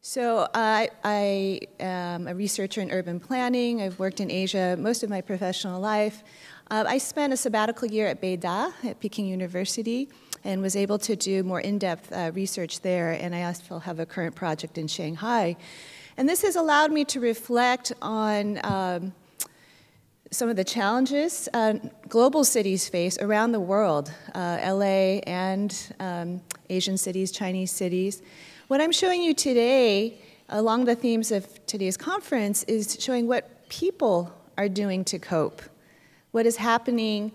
So I am a researcher in urban planning. I've worked in Asia most of my professional life. I spent a sabbatical year at Beida at Peking University and was able to do more in-depth research there, and I also have a current project in Shanghai. And this has allowed me to reflect on some of the challenges global cities face around the world, LA and Asian cities, Chinese cities. What I'm showing you today, along the themes of today's conference, is showing what people are doing to cope. What is happening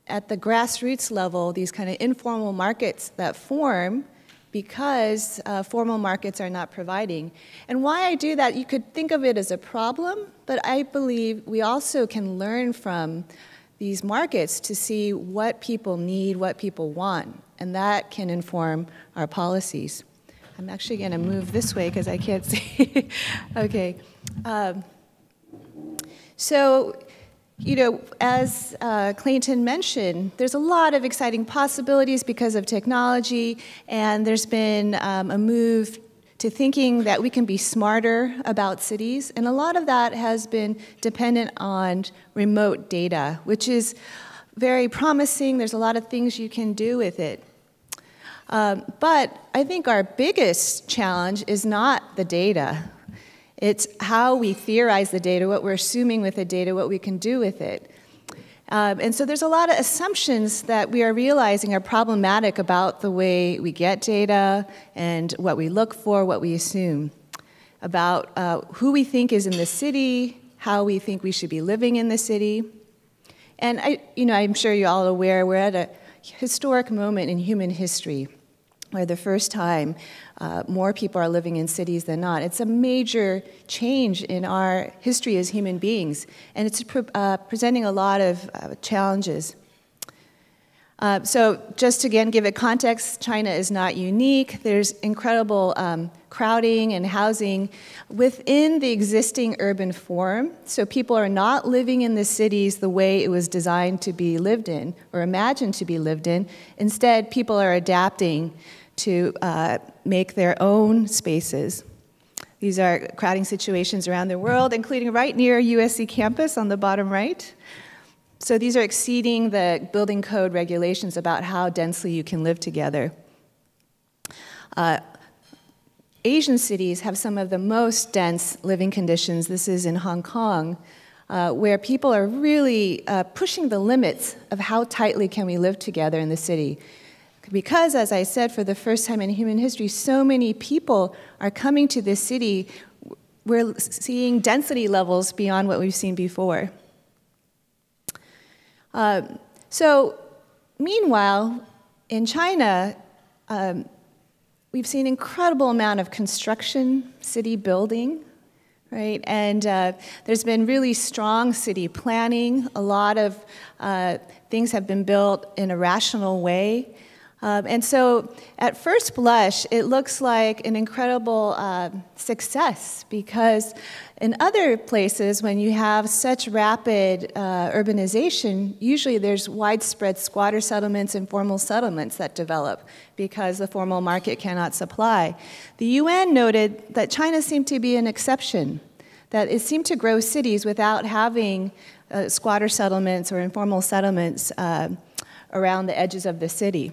at the grassroots level, these kind of informal markets that form because formal markets are not providing. And why I do that, you could think of it as a problem, but I believe we also can learn from these markets to see what people need, what people want, and that can inform our policies. I'm actually going to move this way because I can't see. Okay. So, you know, as Clayton mentioned, there's a lot of exciting possibilities because of technology, and there's been a move to thinking that we can be smarter about cities, and a lot of that has been dependent on remote data, which is very promising. There's a lot of things you can do with it. But I think our biggest challenge is not the data. It's how we theorize the data, what we're assuming with the data, what we can do with it. And so there's a lot of assumptions that we are realizing are problematic about the way we get data and what we look for, what we assume, about who we think is in the city, how we think we should be living in the city. And I'm sure you're all aware we're at a historic moment in human history where the first time more people are living in cities than not. It's a major change in our history as human beings, and it's presenting a lot of challenges. So just to again give it context, China is not unique. There's incredible crowding and housing within the existing urban form. So people are not living in the cities the way it was designed to be lived in or imagined to be lived in. Instead, people are adapting to make their own spaces. These are crowding situations around the world, including right near USC campus on the bottom right. So these are exceeding the building code regulations about how densely you can live together. Asian cities have some of the most dense living conditions. This is in Hong Kong, where people are really pushing the limits of how tightly can we live together in the city. Because, as I said, for the first time in human history, so many people are coming to this city, we're seeing density levels beyond what we've seen before. So, meanwhile, in China, we've seen an incredible amount of construction, city building, right? And there's been really strong city planning. A lot of things have been built in a rational way. And so, at first blush, it looks like an incredible success because in other places, when you have such rapid urbanization, usually there's widespread squatter settlements and formal settlements that develop because the formal market cannot supply. The UN noted that China seemed to be an exception, that it seemed to grow cities without having squatter settlements or informal settlements around the edges of the city.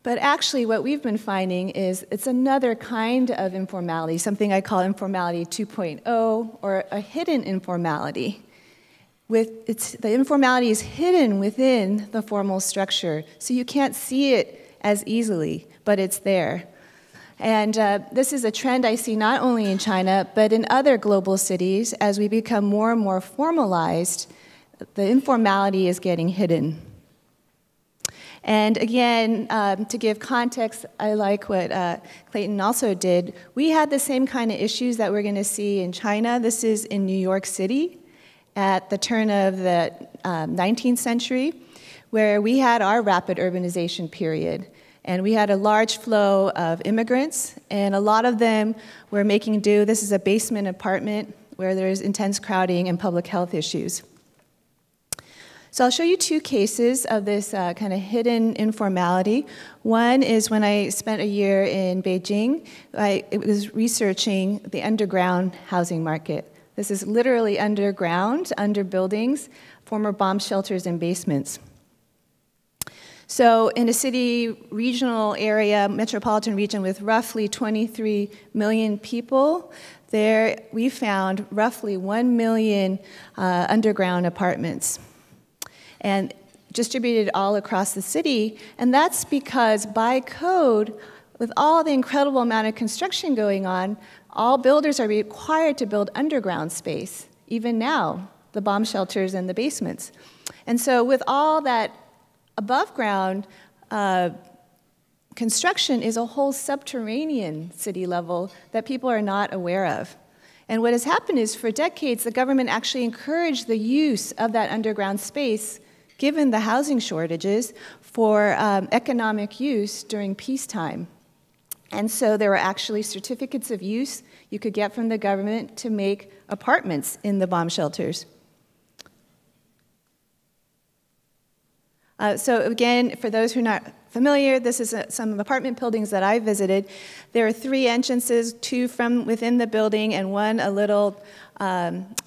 But actually, what we've been finding is it's another kind of informality, something I call informality 2.0, or a hidden informality. The informality is hidden within the formal structure, so you can't see it as easily, but it's there. And this is a trend I see not only in China, but in other global cities. As we become more and more formalized, the informality is getting hidden. And again, to give context, I like what Clayton also did. We had the same kind of issues that we're going to see in China. This is in New York City at the turn of the 19th century, where we had our rapid urbanization period. And we had a large flow of immigrants, and a lot of them were making do. This is a basement apartment where there's intense crowding and public health issues. So I'll show you two cases of this kind of hidden informality. One is when I spent a year in Beijing. I was researching the underground housing market. This is literally underground, under buildings, former bomb shelters and basements. So in a city, regional area, metropolitan region with roughly 23 million people, there we found roughly 1 million underground apartments, and distributed all across the city. And that's because by code, with all the incredible amount of construction going on, all builders are required to build underground space, even now, the bomb shelters and the basements. And so with all that above ground construction is a whole subterranean city level that people are not aware of. And what has happened is for decades, the government actually encouraged the use of that underground space, given the housing shortages, for economic use during peacetime. And so there were actually certificates of use you could get from the government to make apartments in the bomb shelters. So again, for those who are not familiar, this is some apartment buildings that I visited. There are 3 entrances, 2 from within the building and 1 a little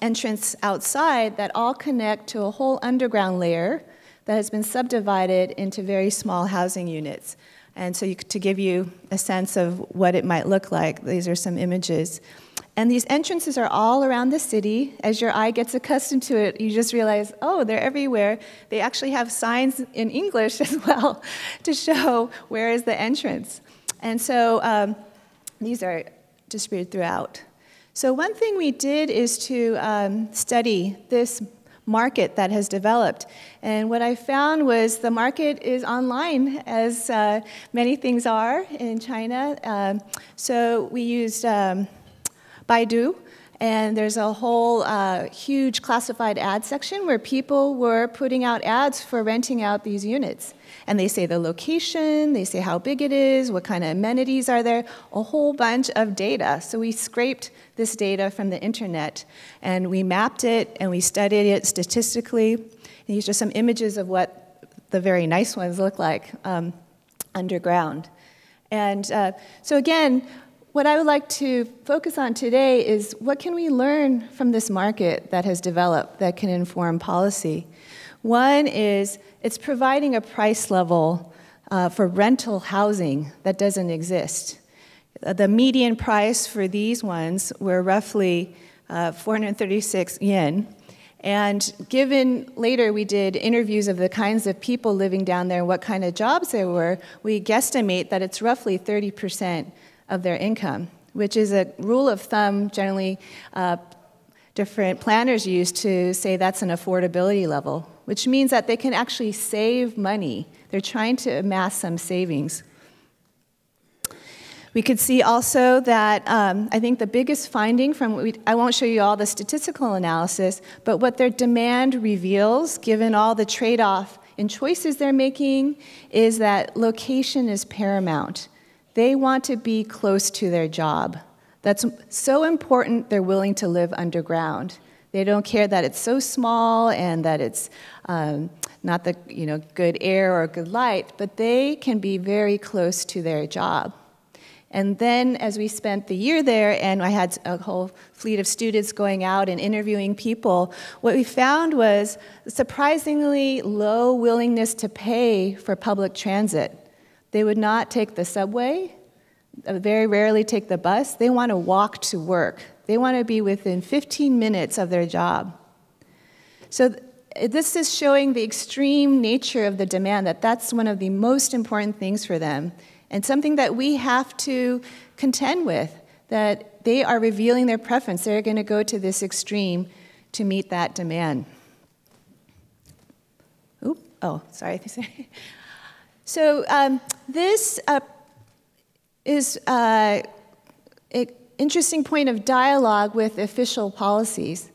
entrance outside that all connect to a whole underground layer that has been subdivided into very small housing units. And so to give you a sense of what it might look like, these are some images. And these entrances are all around the city. As your eye gets accustomed to it, you just realize, oh, they're everywhere. They actually have signs in English as well to show where is the entrance. And so these are distributed throughout. So one thing we did is to study this market that has developed. And what I found was the market is online, as many things are in China. So we used Baidu, and there's a whole huge classified ad section where people were putting out ads for renting out these units. And they say the location, they say how big it is, what kind of amenities are there, a whole bunch of data. So we scraped this data from the internet, and we mapped it, and we studied it statistically. And these are some images of what the very nice ones look like underground. And so again, what I would like to focus on today is what can we learn from this market that has developed that can inform policy. One is it's providing a price level for rental housing that doesn't exist. The median price for these ones were roughly 436 yen. And given later we did interviews of the kinds of people living down there and what kind of jobs there were, we guesstimate that it's roughly 30% of their income, which is a rule of thumb generally different planners use to say that's an affordability level, which means that they can actually save money. They're trying to amass some savings. We could see also that I think the biggest finding from, I won't show you all the statistical analysis, but what their demand reveals, given all the trade-off in choices they're making, is that location is paramount. They want to be close to their job. That's so important, they're willing to live underground. They don't care that it's so small and that it's not the good air or good light, but they can be very close to their job. And then as we spent the year there, and I had a whole fleet of students going out and interviewing people, what we found was surprisingly low willingness to pay for public transit. They would not take the subway, very rarely take the bus. They want to walk to work. They want to be within 15 minutes of their job. So this is showing the extreme nature of the demand, that that's one of the most important things for them, and something that we have to contend with, that they are revealing their preference. They're going to go to this extreme to meet that demand. Sorry. So this is an interesting point of dialogue with official policies.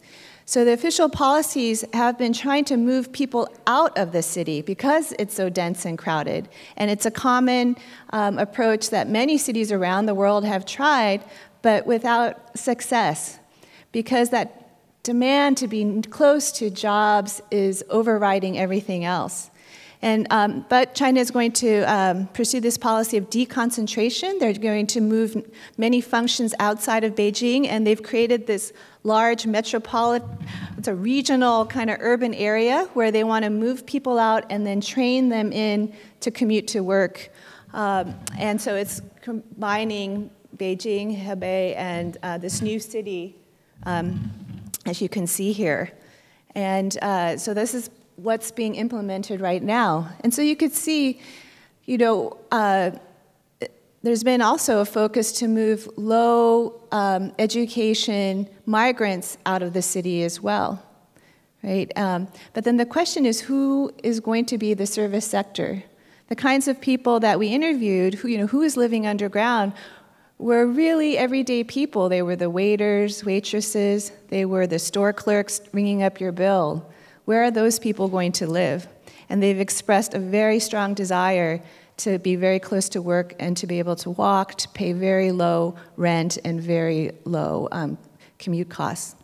So the official policies have been trying to move people out of the city because it's so dense and crowded. And it's a common approach that many cities around the world have tried, but without success, because that demand to be close to jobs is overriding everything else. But China is going to pursue this policy of deconcentration. They're going to move many functions outside of Beijing, and they've created this large metropolitan, it's a regional kind of urban area where they want to move people out and then train them in to commute to work. And so it's combining Beijing, Hebei, and this new city, as you can see here. And so this is what's being implemented right now. And so you could see, there's been also a focus to move low education migrants out of the city as well, right? But then the question is, who is going to be the service sector? The kinds of people that we interviewed, who is living underground, were really everyday people. They were the waiters, waitresses, they were the store clerks ringing up your bill. Where are those people going to live? And they've expressed a very strong desire to be very close to work and to be able to walk, to pay very low rent and very low commute costs.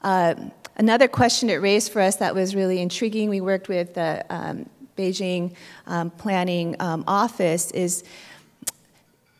Another question it raised for us that was really intriguing, we worked with the Beijing Planning Office, is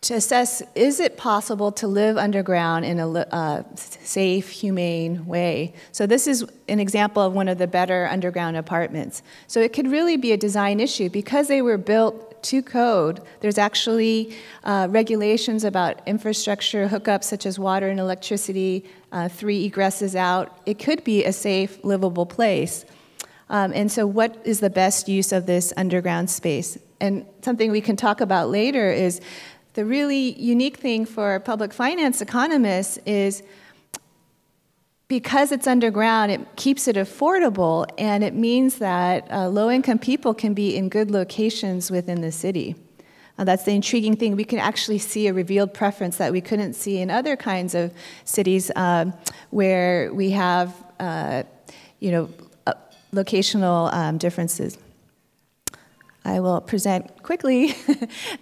to assess, is it possible to live underground in a safe, humane way? So this is an example of one of the better underground apartments. So it could really be a design issue. Because they were built to code, there's actually regulations about infrastructure hookups such as water and electricity, 3 egresses out. It could be a safe, livable place. And so what is the best use of this underground space? And something we can talk about later is the really unique thing for public finance economists is because it's underground, it keeps it affordable, and it means that low-income people can be in good locations within the city. That's the intriguing thing. We can actually see a revealed preference that we couldn't see in other kinds of cities where we have, locational differences. I will present quickly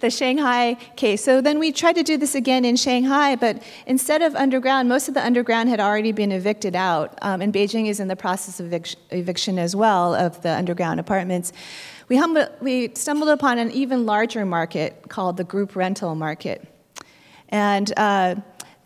the Shanghai case. So then we tried to do this again in Shanghai, but instead of underground, most of the underground had already been evicted out, and Beijing is in the process of eviction as well of the underground apartments. We stumbled upon an even larger market called the group rental market. And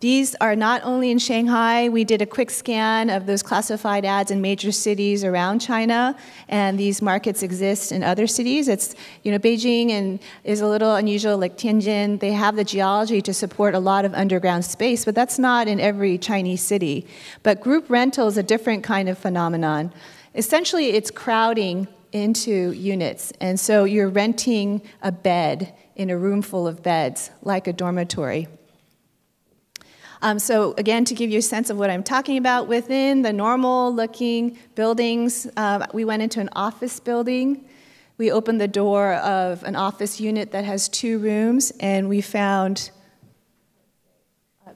these are not only in Shanghai. We did a quick scan of those classified ads in major cities around China, and these markets exist in other cities. It's, Beijing is a little unusual, like Tianjin. They have the geology to support a lot of underground space, but that's not in every Chinese city. But group rental is a different kind of phenomenon. Essentially, it's crowding into units, and so you're renting a bed in a room full of beds, like a dormitory. So again, to give you a sense of what I'm talking about, within the normal-looking buildings, we went into an office building. We opened the door of an office unit that has 2 rooms, and we found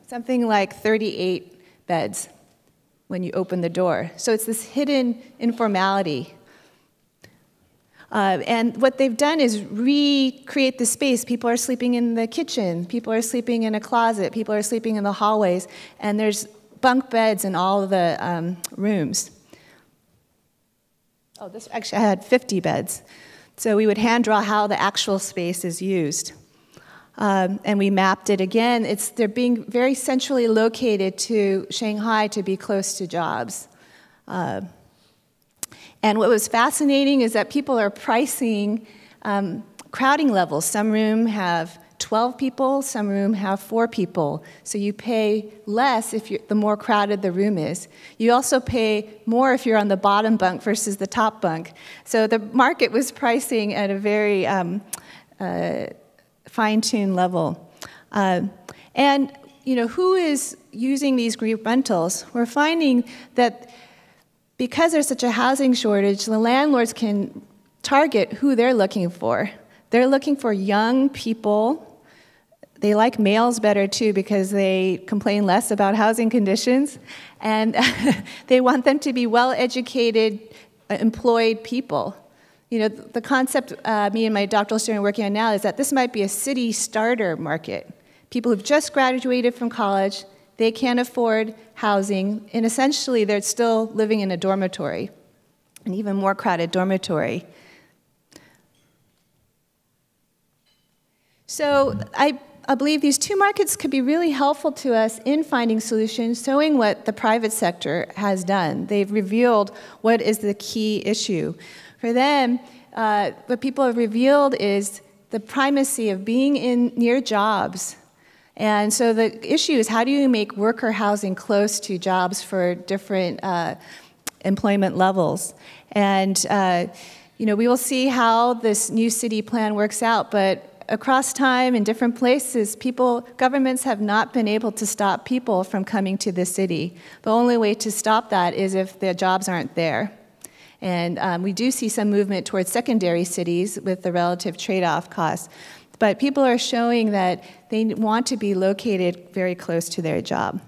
something like 38 beds when you open the door. So it's this hidden informality. And what they've done is recreate the space. People are sleeping in the kitchen. People are sleeping in a closet. People are sleeping in the hallways. And there's bunk beds in all of the rooms. Oh, this actually had 50 beds. So we would hand draw how the actual space is used. And we mapped it again. They're being very centrally located to Shanghai to be close to jobs. And what was fascinating is that people are pricing crowding levels. Some rooms have 12 people, some rooms have 4 people. So you pay less the more crowded the room is. You also pay more if you're on the bottom bunk versus the top bunk. So the market was pricing at a very fine-tuned level. And who is using these group rentals? We're finding that because there's such a housing shortage, the landlords can target who they're looking for. They're looking for young people. They like males better, too, because they complain less about housing conditions. And they want them to be well-educated, employed people. The concept me and my doctoral student are working on now is that this might be a city starter market. People who've just graduated from college, they can't afford housing, and essentially they're still living in a dormitory, an even more crowded dormitory. So I believe these two markets could be really helpful to us in finding solutions, showing what the private sector has done. They've revealed what is the key issue. For them, what people have revealed is the primacy of being near jobs. And so the issue is, how do you make worker housing close to jobs for different employment levels? And we will see how this new city plan works out, but across time in different places, governments have not been able to stop people from coming to the city. The only way to stop that is if their jobs aren't there. And we do see some movement towards secondary cities with the relative trade-off costs. But people are showing that they want to be located very close to their job.